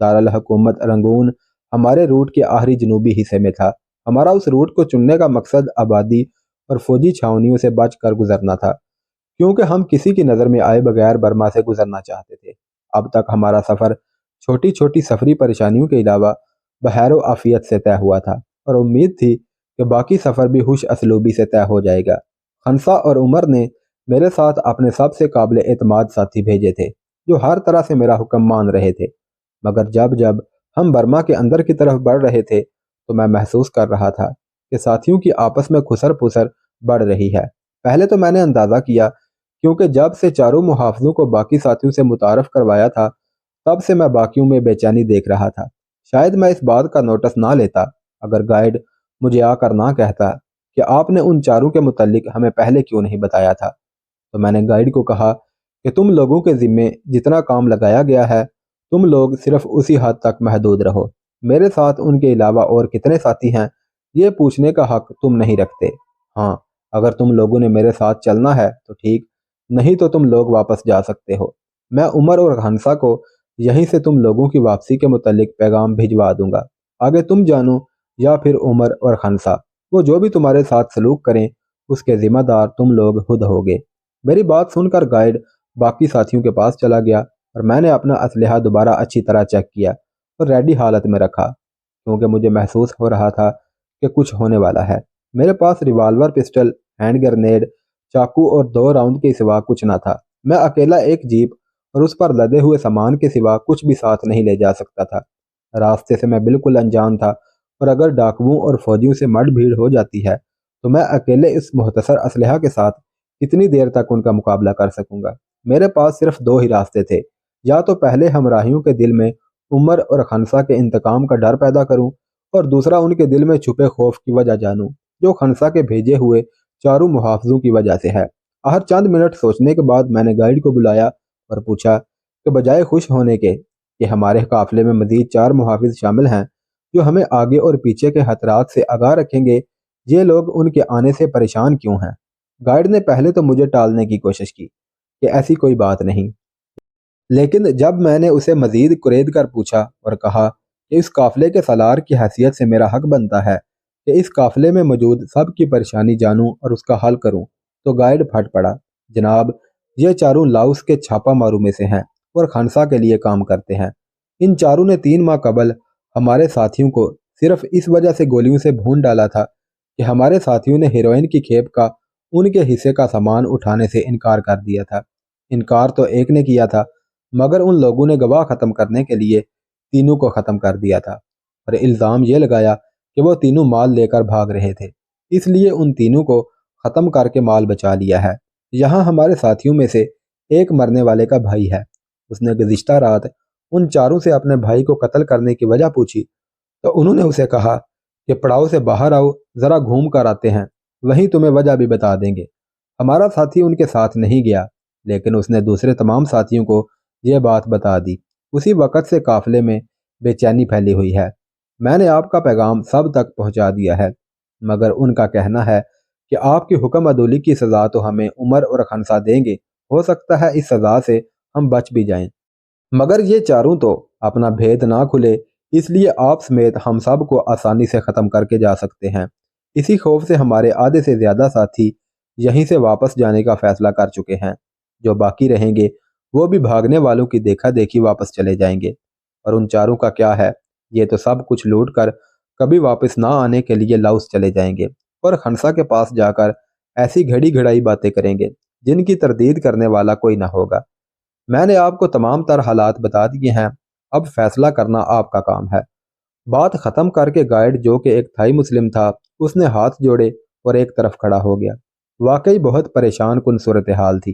دارالحکومت رنگون ہمارے روٹ کے آخری جنوبی حصے میں تھا۔ ہمارا اس روٹ کو چننے کا مقصد آبادی اور فوجی چھاونیوں سے بچ کر گزرنا تھا، کیونکہ ہم کسی کی نظر میں آئے بغیر برما سے گزرنا چاہتے تھے۔ اب تک ہمارا سفر چھوٹی چھوٹی سفری پریشانیوں کے علاوہ بخیر و عافیت سے طے ہوا تھا، اور امید تھی کہ باقی سفر بھی خوش اسلوبی سے طے ہو جائے گا۔ خنسا اور عمر نے میرے ساتھ اپنے سب سے قابل اعتماد ساتھی بھیجے تھے، جو ہر طرح سے میرا حکم مان رہے تھے۔ مگر جب جب ہم برما کے اندر کی طرف بڑھ رہے تھے تو میں محسوس کر رہا تھا کہ ساتھیوں کی آپس میں خسر پسر بڑھ رہی ہے۔ پہلے تو میں نے اندازہ کیا، کیونکہ جب سے چاروں محافظوں کو باقی ساتھیوں سے متعارف کروایا تھا تب سے میں باقیوں میں بے چینی دیکھ رہا تھا۔ شاید میں اس بات کا نوٹس نہ لیتا اگر گائیڈ مجھے آ کر نہ کہتا کہ آپ نے ان چاروں کے متعلق ہمیں پہلے کیوں نہیں بتایا تھا۔ تو میں نے گائیڈ کو کہا کہ تم لوگوں کے ذمے جتنا کام لگایا گیا ہے تم لوگ صرف اسی حد تک محدود رہو۔ میرے ساتھ ان کے علاوہ اور کتنے ساتھی ہیں یہ پوچھنے کا حق تم نہیں رکھتے۔ ہاں، اگر تم لوگوں نے میرے ساتھ چلنا ہے تو ٹھیک، نہیں تو تم لوگ واپس جا سکتے ہو۔ میں عمر اور خنسا کو یہیں سے تم لوگوں کی واپسی کے متعلق پیغام بھجوا دوں گا۔ آگے تم جانو یا پھر عمر اور خنسا، وہ جو بھی تمہارے ساتھ سلوک کریں اس کے ذمہ دار تم لوگ خود ہوگے۔ میری بات سن کر گائیڈ باقی ساتھیوں کے پاس چلا گیا اور میں نے اپنا اسلحہ دوبارہ اچھی طرح چیک کیا اور ریڈی حالت میں رکھا، کیونکہ مجھے محسوس ہو رہا تھا کہ کچھ ہونے والا ہے۔ میرے پاس ریوالور، پسٹل، ہینڈ گرنیڈ، چاقو اور 2 راؤنڈ کے سوا کچھ نہ تھا۔ میں اکیلا ایک جیپ اور اس پر لدے ہوئے سامان کے سوا کچھ بھی ساتھ نہیں لے جا سکتا تھا۔ راستے سے میں بالکل انجان تھا، اور اگر ڈاکوؤں اور فوجیوں سے مڈ بھیڑ ہو جاتی ہے تو میں اکیلے اس مختصر اسلحہ کے ساتھ کتنی دیر تک ان کا مقابلہ کر سکوں گا۔ میرے پاس صرف 2 ہی راستے تھے، یا تو پہلے ہمراہیوں کے دل میں عمر اور خنسا کے انتقام کا ڈر پیدا کروں، اور دوسرا ان کے دل میں چھپے خوف کی وجہ جانوں جو خنسا کے بھیجے ہوئے چاروں محافظوں کی وجہ سے ہے۔ ہر چند منٹ سوچنے کے بعد میں نے گائیڈ کو بلایا اور پوچھا کہ بجائے خوش ہونے کے کہ ہمارے قافلے میں مزید 4 محافظ شامل ہیں جو ہمیں آگے اور پیچھے کے خطرات سے آگاہ رکھیں گے، یہ لوگ ان کے آنے سے پریشان کیوں ہیں؟ گائیڈ نے پہلے تو مجھے ٹالنے کی کوشش کی کہ ایسی کوئی بات نہیں، لیکن جب میں نے اسے مزید کرید کر پوچھا اور کہا کہ اس قافلے کے سالار کی حیثیت سے میرا حق بنتا ہے کہ اس قافلے میں موجود سب کی پریشانی جانوں اور اس کا حل کروں، تو گائیڈ پھٹ پڑا۔ جناب، یہ چاروں لاؤس کے چھاپا ماروں میں سے ہیں اور خنسا کے لیے کام کرتے ہیں۔ ان چاروں نے 3 ماہ قبل ہمارے ساتھیوں کو صرف اس وجہ سے گولیوں سے بھون ڈالا تھا کہ ہمارے ساتھیوں نے ہیروئن کی کھیپ کا ان کے حصے کا سامان اٹھانے سے انکار کر دیا تھا۔ انکار تو ایک نے کیا تھا، مگر ان لوگوں نے گواہ ختم کرنے کے لیے تینوں کو ختم کر دیا تھا، اور الزام یہ لگایا کہ وہ تینوں مال لے کر بھاگ رہے تھے، اس لیے ان تینوں کو ختم کر کے مال بچا لیا ہے۔ یہاں ہمارے ساتھیوں میں سے ایک مرنے والے کا بھائی ہے۔ اس نے گزشتہ رات ان چاروں سے اپنے بھائی کو قتل کرنے کی وجہ پوچھی تو انہوں نے اسے کہا کہ پڑاؤ سے باہر آؤ، ذرا گھوم کر آتے ہیں، وہیں تمہیں وجہ بھی بتا دیں گے۔ ہمارا ساتھی ان کے ساتھ نہیں گیا، لیکن اس نے دوسرے تمام ساتھیوں کو یہ بات بتا دی۔ اسی وقت سے قافلے میں بے چینی پھیلی ہوئی ہے۔ میں نے آپ کا پیغام سب تک پہنچا دیا ہے، مگر ان کا کہنا ہے کہ آپ کی حکم عدولی کی سزا تو ہمیں عمر اور خنسا دیں گے، ہو سکتا ہے اس سزا سے ہم بچ بھی جائیں، مگر یہ چاروں تو اپنا بھید نہ کھلے، اس لیے آپ سمیت ہم سب کو آسانی سے ختم کر کے جا سکتے ہیں۔ اسی خوف سے ہمارے آدھے سے زیادہ ساتھی یہیں سے واپس جانے کا فیصلہ کر چکے ہیں۔ جو باقی رہیں گے وہ بھی بھاگنے والوں کی دیکھا دیکھی واپس چلے جائیں گے، اور ان چاروں کا کیا ہے، یہ تو سب کچھ لوٹ کر کبھی واپس نہ آنے کے لیے لاؤس چلے جائیں گے اور خنسا کے پاس جا کر ایسی گھڑی گھڑائی باتیں کریں گے جن کی تردید کرنے والا کوئی نہ ہوگا۔ میں نے آپ کو تمام تر حالات بتا دیے ہیں، اب فیصلہ کرنا آپ کا کام ہے۔ بات ختم کر کے گائیڈ، جو کہ ایک تھائی مسلم تھا، اس نے ہاتھ جوڑے اور ایک طرف کھڑا ہو گیا۔ واقعی بہت پریشان کن صورتحال تھی۔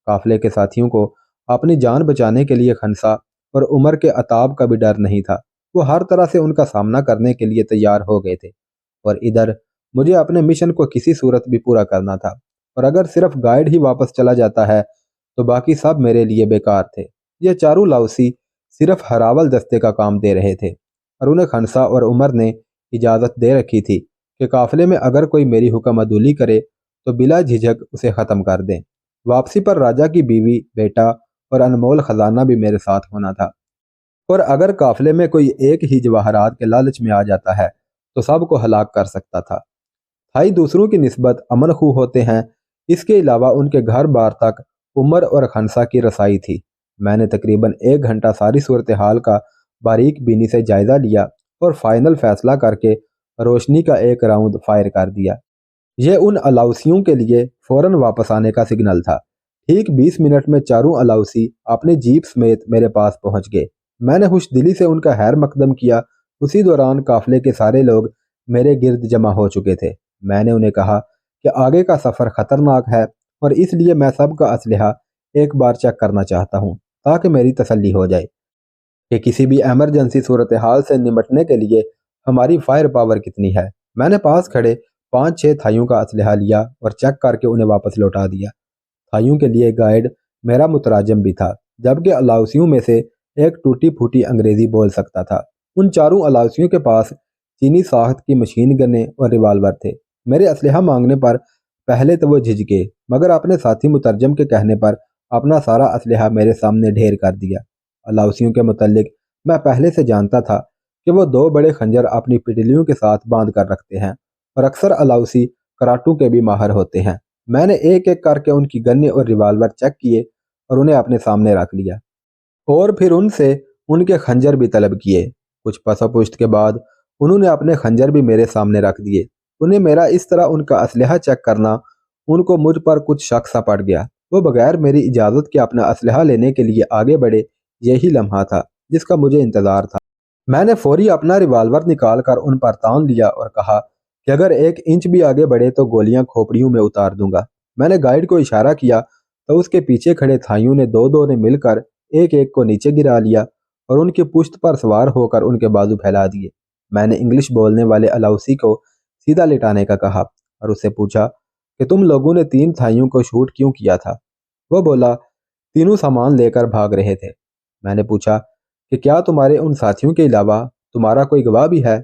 قافلے کے ساتھیوں کو اپنی جان بچانے کے لیے خنسا اور عمر کے عتاب کا بھی ڈر نہیں تھا۔ وہ ہر طرح سے ان کا سامنا کرنے کے لیے تیار ہو گئے تھے، اور ادھر مجھے اپنے مشن کو کسی صورت بھی پورا کرنا تھا، اور اگر صرف گائیڈ ہی واپس چلا جاتا ہے تو باقی سب میرے لیے بیکار تھے۔ یہ چاروں لاؤسی صرف ہراول دستے کا کام دے رہے تھے، اور انہیں خنسا اور عمر نے اجازت دے رکھی تھی کہ قافلے میں اگر کوئی میری حکم عدولی کرے تو بلا جھجک اسے ختم کر دیں۔ واپسی پر راجا کی بیوی، بیٹا اور انمول خزانہ بھی میرے ساتھ ہونا تھا۔ اور اگر قافلے میں کوئی ایک ہی جواہرات کے لالچ میں آ جاتا ہے تو سب کو ہلاک کر سکتا تھا۔ تھائی دوسروں کی نسبت امن خو ہوتے ہیں، اس کے علاوہ ان کے گھر بار تک عمر اور خنسا کی رسائی تھی۔ میں نے تقریباً 1 گھنٹہ ساری صورتحال کا باریک بینی سے جائزہ لیا اور فائنل فیصلہ کر کے روشنی کا ایک راؤنڈ فائر کر دیا۔ یہ ان الاؤسیوں کے لیے فوراً واپس آنے کا سگنل تھا۔ ٹھیک 20 منٹ میں چاروں الاؤسی اپنے جیپ سمیت میرے پاس پہنچ گئے۔ میں نے خوش دلی سے ان کا خیر مقدم کیا۔ اسی دوران قافلے کے سارے لوگ میرے گرد جمع ہو چکے تھے۔ میں نے انہیں کہا کہ آگے کا سفر خطرناک ہے اور اس لیے میں سب کا اسلحہ ایک بار چیک کرنا چاہتا ہوں تاکہ میری تسلی ہو جائے کہ کسی بھی ایمرجنسی صورتحال سے نمٹنے کے لیے ہماری فائر پاور کتنی ہے۔ میں نے پاس کھڑے 5-6 تھائیوں کا اسلحہ لیا اور چیک کر کے انہیں واپس لوٹا دیا۔ تھائیوں کے لیے گائیڈ میرا متراجم بھی تھا، جبکہ الاؤسیوں میں سے ایک ٹوٹی پھوٹی انگریزی بول سکتا تھا۔ ان چاروں الاؤسیوں کے پاس چینی ساخت کی مشین گنیں اور ریوالور تھے۔ میرے اسلحہ مانگنے پر پہلے تو وہ جھجکے، مگر اپنے ساتھی مترجم کے کہنے پر اپنا سارا اسلحہ میرے سامنے ڈھیر کر دیا۔ الاؤسیوں کے متعلق میں پہلے سے جانتا تھا کہ وہ 2 بڑے خنجر اپنی پٹلیوں کے ساتھ باندھ کر رکھتے ہیں اور اکثر الاؤسی کراٹوں کے بھی ماہر ہوتے ہیں۔ میں نے ایک ایک کر کے ان کی گنیں اور ریوالور چیک کیے اور انہیں اپنے سامنے رکھ لیا، اور پھر ان سے ان کے خنجر بھی طلب کیے۔ کچھ پس و پشت کے بعد انہوں نے اپنے خنجر بھی میرے سامنے رکھ دیے۔ انہیں میرا اس طرح ان کا اسلحہ چیک کرنا ان کو مجھ پر کچھ شک سا پڑ گیا۔ وہ بغیر میری اجازت کے اپنا اسلحہ لینے کے لیے آگے بڑھے۔ یہی لمحہ تھا جس کا مجھے انتظار تھا۔ میں نے فوری اپنا ریوالور نکال کر ان پر تان لیا اور کہا کہ اگر 1 انچ بھی آگے بڑھے تو گولیاں کھوپڑیوں میں اتار دوں گا۔ میں نے گائیڈ کو اشارہ کیا تو اس کے پیچھے کھڑے تھائیوں نے 2 نے مل کر ایک ایک کو نیچے گرا لیا اور ان کی پشت پر سوار ہو کر ان کے بازو پھیلا دیے۔ میں نے انگلش بولنے والے الاؤسی کو سیدھا لٹانے کا کہا اور اس سے پوچھا کہ تم لوگوں نے 3 تھائیوں کو شوٹ کیوں کیا تھا؟ وہ بولا، تینوں سامان لے کر بھاگ رہے تھے۔ میں نے پوچھا کہ کیا تمہارے ان ساتھیوں کے علاوہ تمہارا کوئی گواہ بھی ہے؟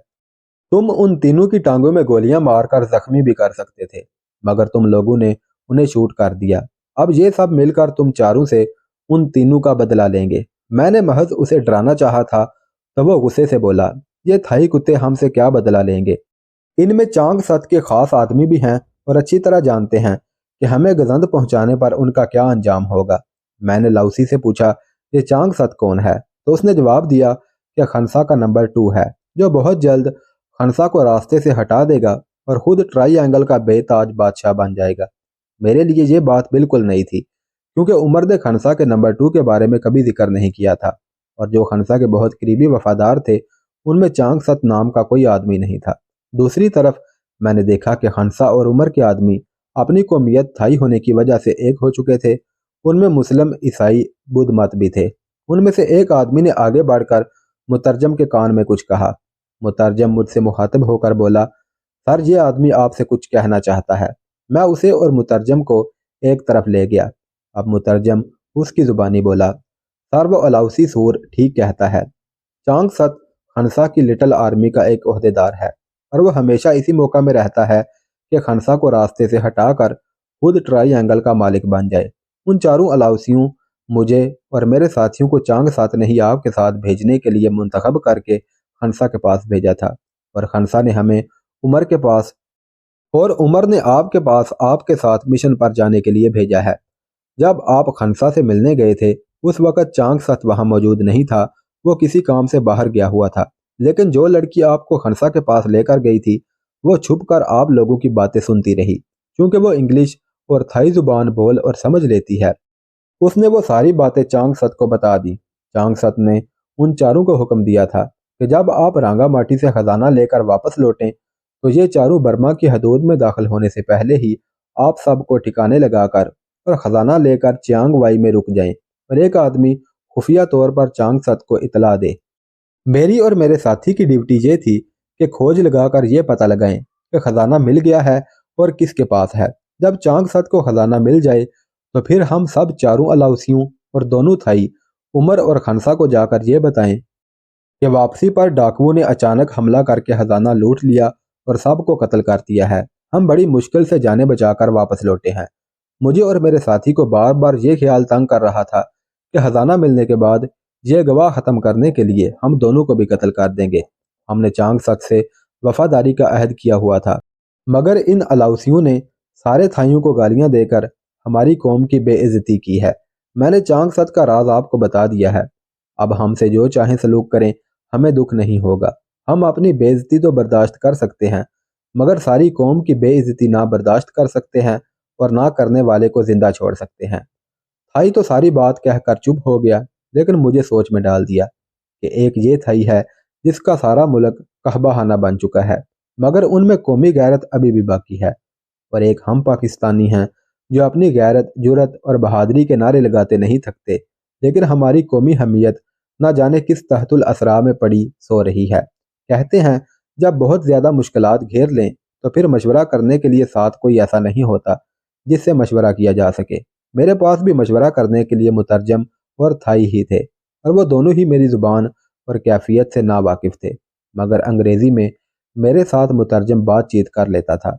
تم ان تینوں کی ٹانگوں میں گولیاں مار کر زخمی بھی کر سکتے تھے، مگر تم لوگوں نے انہیں شوٹ کر دیا۔ اب یہ سب مل کر تم چاروں سے ان تینوں کا بدلہ لیں گے۔ میں نے محض اسے ڈرانا چاہا تھا تو وہ غصے سے بولا، یہ تھائی کتے ہم سے کیا بدلہ لیں گے؟ ان میں چانگ ست کے خاص آدمی بھی ہیں اور اچھی طرح جانتے ہیں کہ ہمیں گزند پہنچانے پر ان کا کیا انجام ہوگا۔ میں نے لاؤسی سے پوچھا یہ چانگ ست کون ہے، تو اس نے جواب دیا کہ خنسا کا نمبر 2 ہے، جو بہت جلد خنسا کو راستے سے ہٹا دے گا اور خود ٹرائی اینگل کا بے تاج بادشاہ بن جائے گا۔ میرے لیے یہ بات بالکل نئی تھی، کیونکہ عمر نے خنسا کے نمبر 2 کے بارے میں کبھی ذکر نہیں کیا تھا، اور جو خنسا کے بہت قریبی وفادار تھے ان میں چانگ ست نام کا کوئی آدمی نہیں تھا۔ دوسری طرف میں نے دیکھا کہ خنسا اور عمر کے آدمی اپنی قومیت تھائی ہونے کی وجہ سے ایک ہو چکے تھے۔ ان میں مسلم، عیسائی، بدھ مت بھی تھے۔ ان میں سے ایک آدمی نے آگے بڑھ کر مترجم کے کان میں کچھ کہا۔ مترجم مجھ سے مخاطب ہو کر بولا، سر یہ آدمی آپ سے کچھ کہنا چاہتا ہے۔ میں اسے اور مترجم کو ایک طرف لے گیا۔ اب مترجم اس کی زبانی بولا، سر وہ الاؤسی سور ٹھیک کہتا ہے۔ چانگ ست خنسا کی لٹل آرمی کا ایک عہدیدار ہے، اور وہ ہمیشہ اسی موقع میں رہتا ہے کہ خنسا کو راستے سے ہٹا کر خود ٹرائی اینگل کا مالک بن جائے۔ ان چاروں الاؤسیوں مجھے اور میرے ساتھیوں کو چانگ ست نے ہی آپ کے ساتھ بھیجنے کے لیے منتخب کر کے خنسا کے پاس بھیجا تھا، اور خنسا نے ہمیں عمر کے پاس اور عمر نے آپ کے پاس آپ کے ساتھ مشن پر جانے کے لیے بھیجا ہے۔ جب آپ خنسا سے ملنے گئے تھے اس وقت چانگ ست وہاں موجود نہیں تھا، وہ کسی کام سے باہر گیا ہوا تھا، لیکن جو لڑکی آپ کو خنسا کے پاس لے کر گئی تھی وہ چھپ کر آپ لوگوں کی باتیں سنتی رہی، کیونکہ وہ انگلش اور تھائی زبان بول اور سمجھ لیتی ہے۔ اس نے وہ ساری باتیں چانگ ست کو بتا دی۔ چانگ ست نے ان چاروں کو حکم دیا تھا کہ جب آپ رانگا ماٹی سے خزانہ لے کر واپس لوٹیں تو یہ چاروں برما کی حدود میں داخل ہونے سے پہلے ہی آپ سب کو ٹھکانے لگا کر اور خزانہ لے کر چیانگ وائی میں رک جائیں، اور ایک آدمی خفیہ طور پر چانگ ست کو اطلاع دے۔ میری اور میرے ساتھی کی ڈیوٹی یہ تھی کہ کھوج لگا کر یہ پتہ لگائیں کہ خزانہ مل گیا ہے اور کس کے پاس ہے۔ جب چانگ ست کو خزانہ مل جائے تو پھر ہم سب چاروں الاؤسیوں اور دونوں تھائی عمر اور خنسا کو جا کر یہ بتائیں کہ واپسی پر ڈاکوؤں نے اچانک حملہ کر کے خزانہ لوٹ لیا اور سب کو قتل کر دیا ہے۔ ہم بڑی مشکل سے جانے بچا کر واپس لوٹے ہیں۔ مجھے اور میرے ساتھی کو بار بار یہ خیال تنگ کر رہا تھا کہ خزانہ ملنے کے بعد یہ گواہ ختم کرنے کے لیے ہم دونوں کو بھی قتل کر دیں گے۔ ہم نے چانگ سک سے وفاداری کا عہد کیا ہوا تھا، مگر ان الاؤسیوں نے سارے تھائیوں کو گالیاں دے کر ہماری قوم کی بے عزتی کی ہے۔ میں نے چانگ ست کا راز آپ کو بتا دیا ہے۔ اب ہم سے جو چاہیں سلوک کریں، ہمیں دکھ نہیں ہوگا۔ ہم اپنی بے عزتی تو برداشت کر سکتے ہیں، مگر ساری قوم کی بے عزتی نہ برداشت کر سکتے ہیں اور نہ کرنے والے کو زندہ چھوڑ سکتے ہیں۔ تھائی تو ساری بات کہہ کر چپ ہو گیا، لیکن مجھے سوچ میں ڈال دیا کہ ایک یہ تھائی ہے جس کا سارا ملک قہبہ خانہ بن چکا ہے، مگر ان میں قومی غیرت ابھی بھی باقی ہے، اور ایک ہم پاکستانی ہیں جو اپنی غیرت، جرت اور بہادری کے نعرے لگاتے نہیں تھکتے، لیکن ہماری قومی حمیت نہ جانے کس تحت الاسرا میں پڑی سو رہی ہے۔ کہتے ہیں جب بہت زیادہ مشکلات گھیر لیں تو پھر مشورہ کرنے کے لیے ساتھ کوئی ایسا نہیں ہوتا جس سے مشورہ کیا جا سکے۔ میرے پاس بھی مشورہ کرنے کے لیے مترجم اور تھائی ہی تھے، اور وہ دونوں ہی میری زبان اور کیفیت سے ناواقف تھے، مگر انگریزی میں میرے ساتھ مترجم بات چیت کر لیتا تھا۔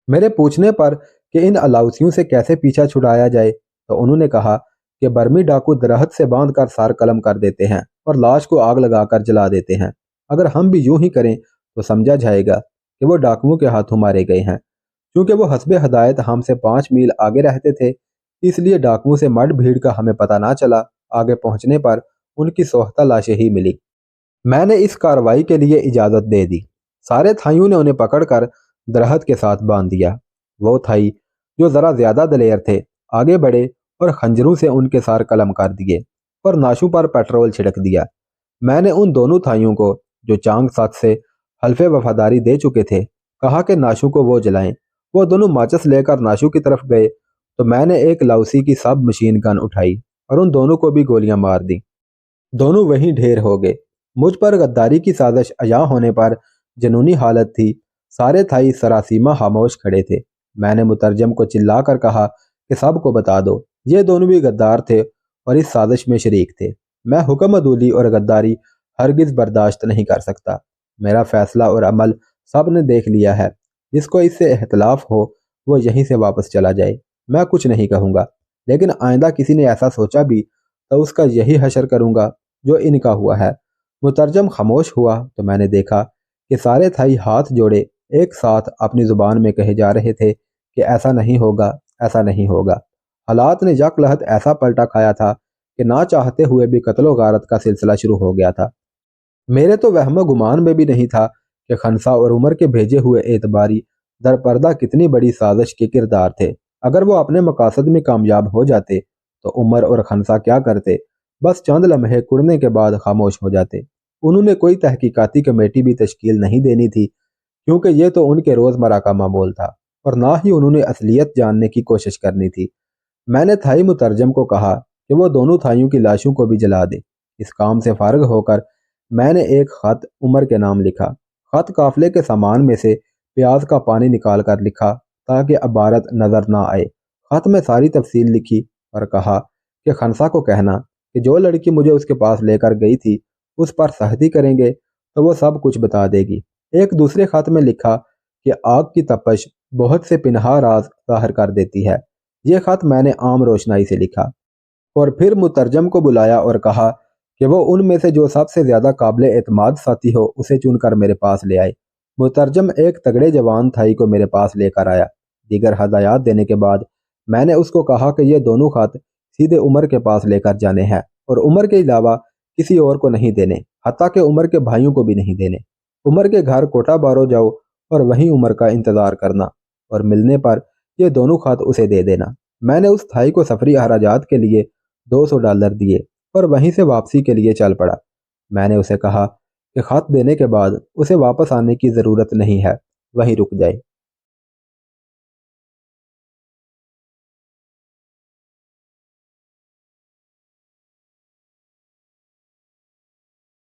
میرے پوچھنے پر کہ ان الاؤسیوں سے کیسے پیچھا چھڑایا جائے تو انہوں نے کہا کہ برمی ڈاکو درخت سے باندھ کر سار قلم کر دیتے ہیں اور لاش کو آگ لگا کر جلا دیتے ہیں۔ اگر ہم بھی یوں ہی کریں تو سمجھا جائے گا کہ وہ ڈاکوؤں کے ہاتھوں مارے گئے ہیں۔ کیونکہ وہ حسب ہدایت ہم سے 5 میل آگے رہتے تھے، اس لیے ڈاکوؤں سے مڈ بھیڑ کا ہمیں پتہ نہ چلا۔ آگے پہنچنے پر ان کی سوختہ لاشیں ہی ملی۔ میں نے اس کارروائی کے لیے اجازت دے دی۔ سارے تھائیوں نے انہیں پکڑ کر درخت کے ساتھ باندھ دیا۔ وہ تھائی جو ذرا زیادہ دلیر تھے آگے بڑھے اور خنجروں سے ان کے سار قلم کر دیے اور ناشوں پر پیٹرول چھڑک دیا۔ میں نے ان دونوں تھائیوں کو جو چانگ سک سے حلف وفاداری دے چکے تھے کہا کہ ناشوں کو وہ جلائیں۔ وہ دونوں ماچس لے کر ناشوں کی طرف گئے تو میں نے ایک لاؤسی کی سب مشین گن اٹھائی اور ان دونوں کو بھی گولیاں مار دیں۔ دونوں وہیں ڈھیر ہو گئے۔ مجھ پر غداری کی سازش عیاں ہونے پر جنونی حالت تھی۔ سارے تھائی سراسیمہ خاموش کھڑے تھے۔ میں نے مترجم کو چلا کر کہا کہ سب کو بتا دو یہ دونوں بھی غدار تھے اور اس سازش میں شریک تھے۔ میں حکم عدولی اور غداری ہرگز برداشت نہیں کر سکتا۔ میرا فیصلہ اور عمل سب نے دیکھ لیا ہے۔ جس کو اس سے اختلاف ہو وہ یہیں سے واپس چلا جائے۔ میں کچھ نہیں کہوں گا، لیکن آئندہ کسی نے ایسا سوچا بھی تو اس کا یہی حشر کروں گا جو ان کا ہوا ہے۔ مترجم خاموش ہوا تو میں نے دیکھا کہ سارے تھائی ہاتھ جوڑے ایک ساتھ اپنی زبان میں کہے جا رہے تھے کہ ایسا نہیں ہوگا، ایسا نہیں ہوگا۔ حالات نے یک لحظ ایسا پلٹا کھایا تھا کہ نہ چاہتے ہوئے بھی قتل و غارت کا سلسلہ شروع ہو گیا تھا۔ میرے تو وہم و گمان میں بھی نہیں تھا کہ خنسا اور عمر کے بھیجے ہوئے اعتباری در پردہ کتنی بڑی سازش کے کردار تھے۔ اگر وہ اپنے مقاصد میں کامیاب ہو جاتے تو عمر اور خنسا کیا کرتے؟ بس چند لمحے کڑنے کے بعد خاموش ہو جاتے۔ انہوں نے کوئی تحقیقاتی کمیٹی بھی تشکیل نہیں دینی تھی، کیونکہ یہ تو ان کے روزمرہ کا معمول تھا، اور نہ ہی انہوں نے اصلیت جاننے کی کوشش کرنی تھی۔ میں نے تھائی مترجم کو کہا کہ وہ دونوں تھائیوں کی لاشوں کو بھی جلا دے۔ اس کام سے فارغ ہو کر میں نے ایک خط عمر کے نام لکھا۔ خط قافلے کے سامان میں سے پیاز کا پانی نکال کر لکھا تاکہ عبارت نظر نہ آئے۔ خط میں ساری تفصیل لکھی اور کہا کہ خنسا کو کہنا کہ جو لڑکی مجھے اس کے پاس لے کر گئی تھی اس پر سختی کریں گے تو وہ سب کچھ بتا دے گی۔ ایک دوسرے خط میں لکھا کہ آگ کی تپش بہت سے پنہا راز ظاہر کر دیتی ہے۔ یہ خط میں نے عام روشنائی سے لکھا اور پھر مترجم کو بلایا اور کہا کہ وہ ان میں سے جو سب سے زیادہ قابل اعتماد ساتھی ہو اسے چن کر میرے پاس لے آئے۔ مترجم ایک تگڑے جوان تھائی کو میرے پاس لے کر آیا۔ دیگر ہدایات دینے کے بعد میں نے اس کو کہا کہ یہ دونوں خط سیدھے عمر کے پاس لے کر جانے ہیں اور عمر کے علاوہ کسی اور کو نہیں دینے، حتیٰ کہ عمر کے بھائیوں کو بھی نہیں دینے۔ عمر کے گھر کوٹا بارو جاؤ اور وہیں عمر کا انتظار کرنا، اور ملنے پر یہ دونوں خط اسے دے دینا۔ میں نے اس تھائی کو سفری اخراجات کے لیے $200 دیے اور وہیں سے واپسی کے لیے چل پڑا۔ میں نے اسے کہا کہ خط دینے کے بعد اسے واپس آنے کی ضرورت نہیں ہے، وہیں رک جائے۔